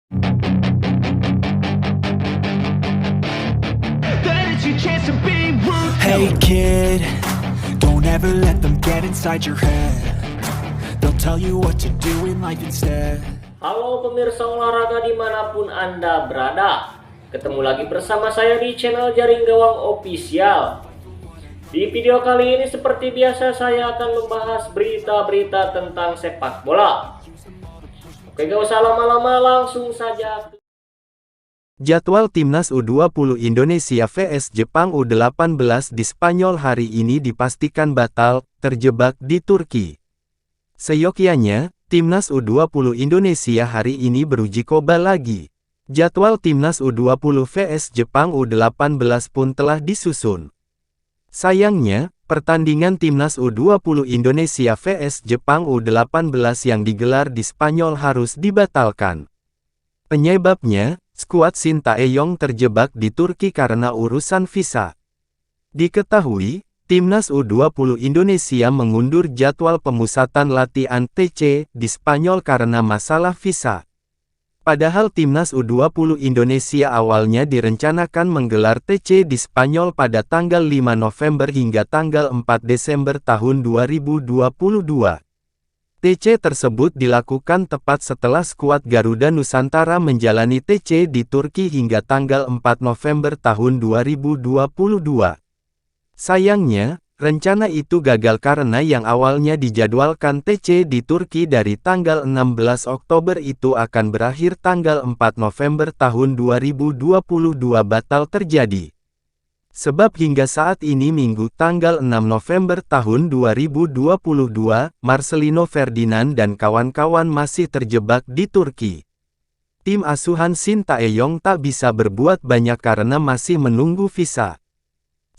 Hey kid, don't ever let them get inside your head. They'll tell you what to do in life instead. Halo pemirsa olahraga dimanapun Anda berada. Ketemu lagi bersama saya di channel Jaring Gawang Official. Di video kali ini seperti biasa saya akan membahas berita-berita tentang sepak bola. Oke, gak usah lama-lama, langsung saja. Jadwal Timnas U20 Indonesia vs Jepang U18 di Spanyol hari ini dipastikan batal, terjebak di Turki. Seyogyanya, Timnas U20 Indonesia hari ini beruji coba lagi. Jadwal Timnas U20 vs Jepang U18 pun telah disusun. Sayangnya, pertandingan Timnas U20 Indonesia vs Jepang U18 yang digelar di Spanyol harus dibatalkan. Penyebabnya, skuad Sintayong terjebak di Turki karena urusan visa. Diketahui, Timnas U20 Indonesia mengundur jadwal pemusatan latihan TC di Spanyol karena masalah visa. Padahal Timnas U20 Indonesia awalnya direncanakan menggelar TC di Spanyol pada tanggal 5 November hingga tanggal 4 Desember tahun 2022. TC tersebut dilakukan tepat setelah skuad Garuda Nusantara menjalani TC di Turki hingga tanggal 4 November tahun 2022. Sayangnya, rencana itu gagal karena yang awalnya dijadwalkan TC di Turki dari tanggal 16 Oktober itu akan berakhir tanggal 4 November tahun 2022 batal terjadi. Sebab hingga saat ini Minggu tanggal 6 November tahun 2022, Marcelino Ferdinand dan kawan-kawan masih terjebak di Turki. Tim asuhan Sintayong tak bisa berbuat banyak karena masih menunggu visa.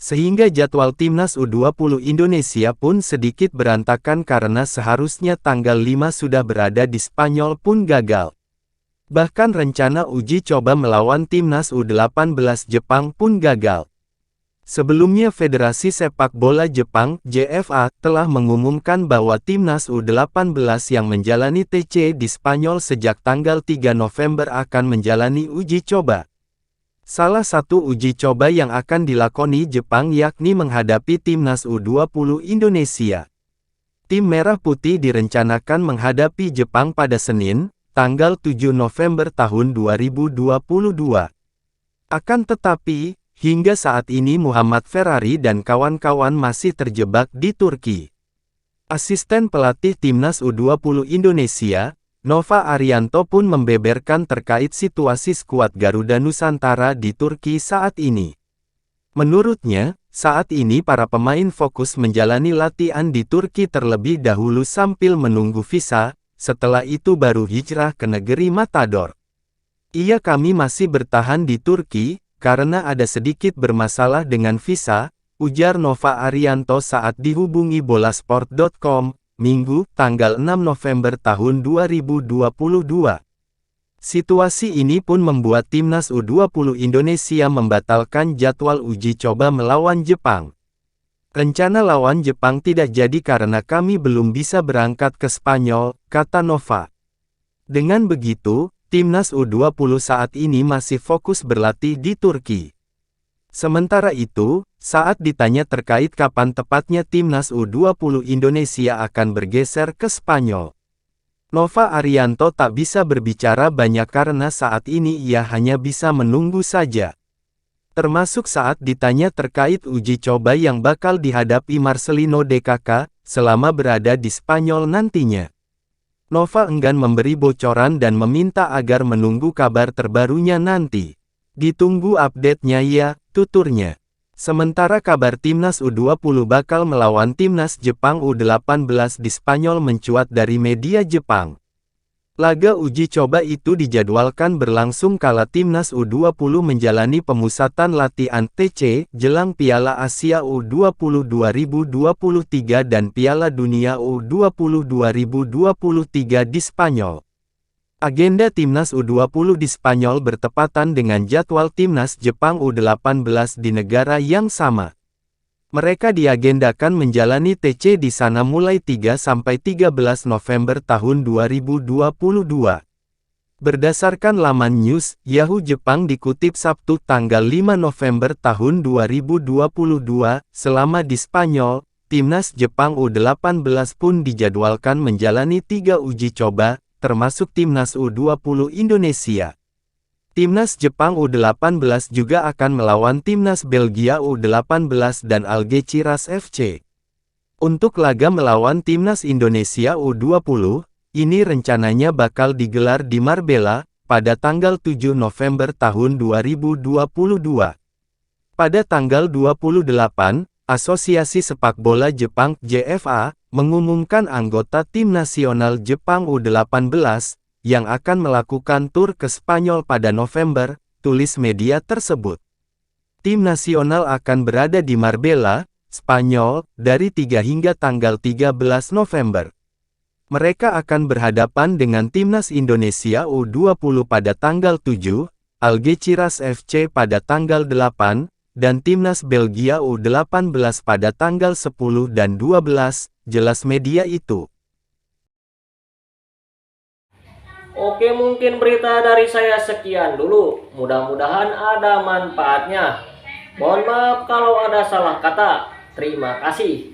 Sehingga jadwal Timnas U20 Indonesia pun sedikit berantakan karena seharusnya tanggal 5 sudah berada di Spanyol pun gagal. Bahkan rencana uji coba melawan Timnas U18 Jepang pun gagal. Sebelumnya Federasi Sepak Bola Jepang (JFA) telah mengumumkan bahwa Timnas U18 yang menjalani TC di Spanyol sejak tanggal 3 November akan menjalani uji coba. Salah satu uji coba yang akan dilakoni Jepang yakni menghadapi Timnas U20 Indonesia. Tim Merah Putih direncanakan menghadapi Jepang pada Senin, tanggal 7 November tahun 2022. Akan tetapi, hingga saat ini Muhammad Ferrari dan kawan-kawan masih terjebak di Turki. Asisten pelatih Timnas U20 Indonesia, Nova Arianto pun membeberkan terkait situasi skuad Garuda Nusantara di Turki saat ini. Menurutnya, saat ini para pemain fokus menjalani latihan di Turki terlebih dahulu sambil menunggu visa, setelah itu baru hijrah ke negeri Matador. Kami masih bertahan di Turki, karena ada sedikit bermasalah dengan visa, ujar Nova Arianto saat dihubungi bolasport.com, Minggu, tanggal 6 November tahun 2022. Situasi ini pun membuat Timnas U20 Indonesia membatalkan jadwal uji coba melawan Jepang. Rencana lawan Jepang tidak jadi karena kami belum bisa berangkat ke Spanyol, kata Nova. Dengan begitu, Timnas U20 saat ini masih fokus berlatih di Turki. Sementara itu, saat ditanya terkait kapan tepatnya Timnas U20 Indonesia akan bergeser ke Spanyol, Nova Arianto tak bisa berbicara banyak karena saat ini ia hanya bisa menunggu saja. Termasuk saat ditanya terkait uji coba yang bakal dihadapi Marcelino DKK, selama berada di Spanyol nantinya. Nova enggan memberi bocoran dan meminta agar menunggu kabar terbarunya nanti. Ditunggu update-nya ya, tuturnya. Sementara kabar Timnas U20 bakal melawan Timnas Jepang U18 di Spanyol mencuat dari media Jepang. Laga uji coba itu dijadwalkan berlangsung kala Timnas U20 menjalani pemusatan latihan TC jelang Piala Asia U20 2023 dan Piala Dunia U20 2023 di Spanyol. Agenda Timnas U20 di Spanyol bertepatan dengan jadwal Timnas Jepang U18 di negara yang sama. Mereka diagendakan menjalani TC di sana mulai 3-13 November tahun 2022. Berdasarkan laman news, Yahoo Jepang dikutip Sabtu tanggal 5 November tahun 2022, selama di Spanyol, Timnas Jepang U18 pun dijadwalkan menjalani 3 uji coba, termasuk Timnas U20 Indonesia. Timnas Jepang U18 juga akan melawan Timnas Belgia U18 dan Algeciras FC. Untuk laga melawan Timnas Indonesia U20, ini rencananya bakal digelar di Marbella, pada tanggal 7 November tahun 2022. Pada tanggal 28, Asosiasi Sepak Bola Jepang (JFA) mengumumkan anggota tim nasional Jepang U18, yang akan melakukan tur ke Spanyol pada November, tulis media tersebut. Tim nasional akan berada di Marbella, Spanyol, dari 3 hingga tanggal 13 November. Mereka akan berhadapan dengan Timnas Indonesia U20 pada tanggal 7, Algeciras FC pada tanggal 8, dan Timnas Belgia U18 pada tanggal 10 dan 12, jelas media itu. Oke, mungkin berita dari saya sekian dulu. Mudah-mudahan ada manfaatnya. Mohon maaf kalau ada salah kata. Terima kasih.